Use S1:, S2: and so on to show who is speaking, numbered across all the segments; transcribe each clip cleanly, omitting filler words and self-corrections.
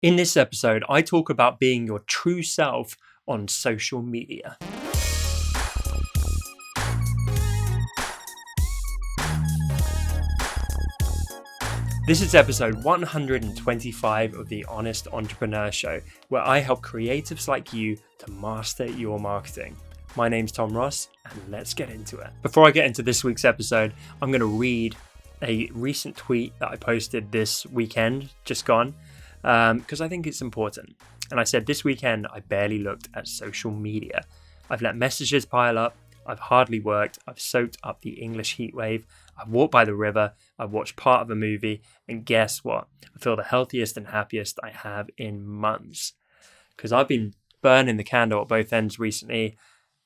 S1: In this episode, I talk about being your true self on social media. This is episode 125 of the Honest Entrepreneur Show, where I help creatives like you to master your marketing. My name's Tom Ross, and let's get into it. Before I get into this week's episode, I'm going to read a recent tweet that I posted this weekend, just gone, because I think it's important. And I said, this weekend, I barely looked at social media. I've let messages pile up. I've hardly worked. I've soaked up the English heat wave. I've walked by the river. I've watched part of a movie. And guess what? I feel the healthiest and happiest I have in months. Because I've been burning the candle at both ends recently.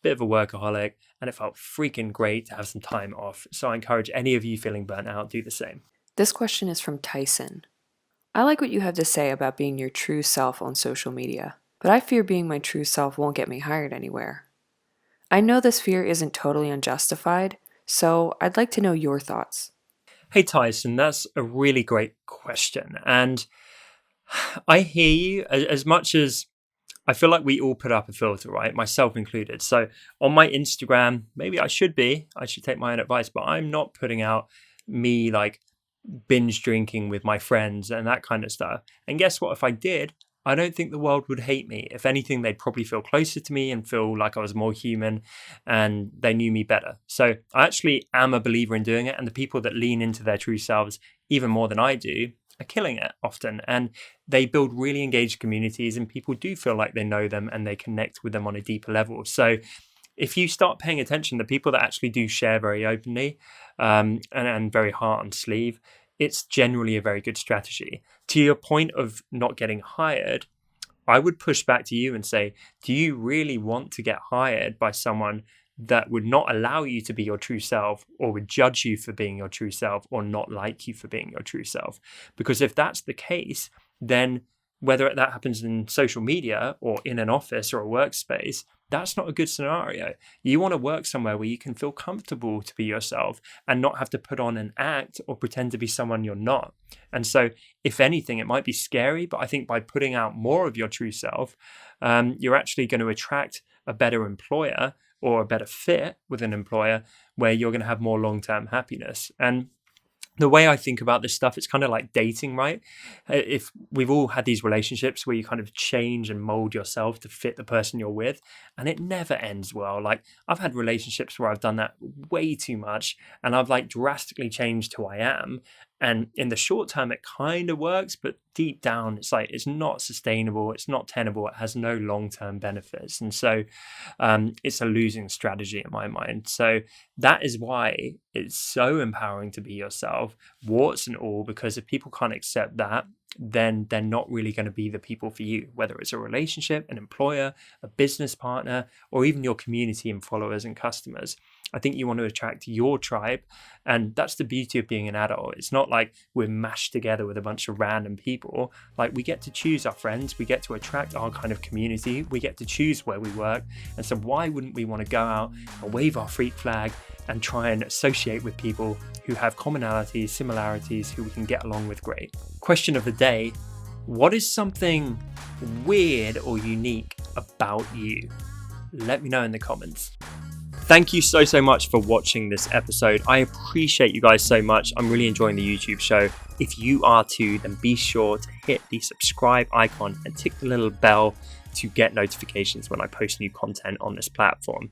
S1: Bit of a workaholic. And it felt freaking great to have some time off. So I encourage any of you feeling burnt out, do the same.
S2: This question is from Tyson. I like what you have to say about being your true self on social media, but I fear being my true self won't get me hired anywhere. I know this fear isn't totally unjustified, so I'd like to know your thoughts.
S1: Hey Tyson, that's a really great question. And I hear you as much as I feel like we all put up a filter, right? Myself included. So on my Instagram, maybe I should take my own advice, but I'm not putting out me like binge drinking with my friends and that kind of stuff. And guess what? If I did, I don't think the world would hate me. If anything, they'd probably feel closer to me and feel like I was more human and they knew me better. So I actually am a believer in doing it. And the people that lean into their true selves even more than I do are killing it often. And they build really engaged communities and people do feel like they know them and they connect with them on a deeper level. So if you start paying attention to people that actually do share very openly and very heart on sleeve, it's generally a very good strategy. To your point of not getting hired, I would push back to you and say, do you really want to get hired by someone that would not allow you to be your true self or would judge you for being your true self or not like you for being your true self? Because if that's the case, then whether that happens in social media or in an office or a workspace, that's not a good scenario. You want to work somewhere where you can feel comfortable to be yourself and not have to put on an act or pretend to be someone you're not. And so, if anything, it might be scary, but I think by putting out more of your true self, you're actually going to attract a better employer or a better fit with an employer where you're going to have more long-term happiness. And the way I think about this stuff, it's kind of like dating, right? If we've all had these relationships where you kind of change and mold yourself to fit the person you're with, and it never ends well. Like I've had relationships where I've done that way too much and I've like drastically changed who I am. And in the short term, it kind of works, but deep down, it's like, it's not sustainable. It's not tenable. It has no long-term benefits. And so it's a losing strategy in my mind. So that is why it's so empowering to be yourself, warts and all, because if people can't accept that, then they're not really going to be the people for you, whether it's a relationship, an employer, a business partner, or even your community and followers and customers. I think you want to attract your tribe. And that's the beauty of being an adult. It's not like we're mashed together with a bunch of random people. Like we get to choose our friends. We get to attract our kind of community. We get to choose where we work. And so why wouldn't we want to go out and wave our freak flag and try and associate with people who have commonalities, similarities, who we can get along with great? Question of the day: what is something weird or unique about you? Let me know in the comments. Thank you so much for watching this episode. I appreciate you guys so much. I'm really enjoying the YouTube show. If you are too, then be sure to hit the subscribe icon and tick the little bell to get notifications when I post new content on this platform.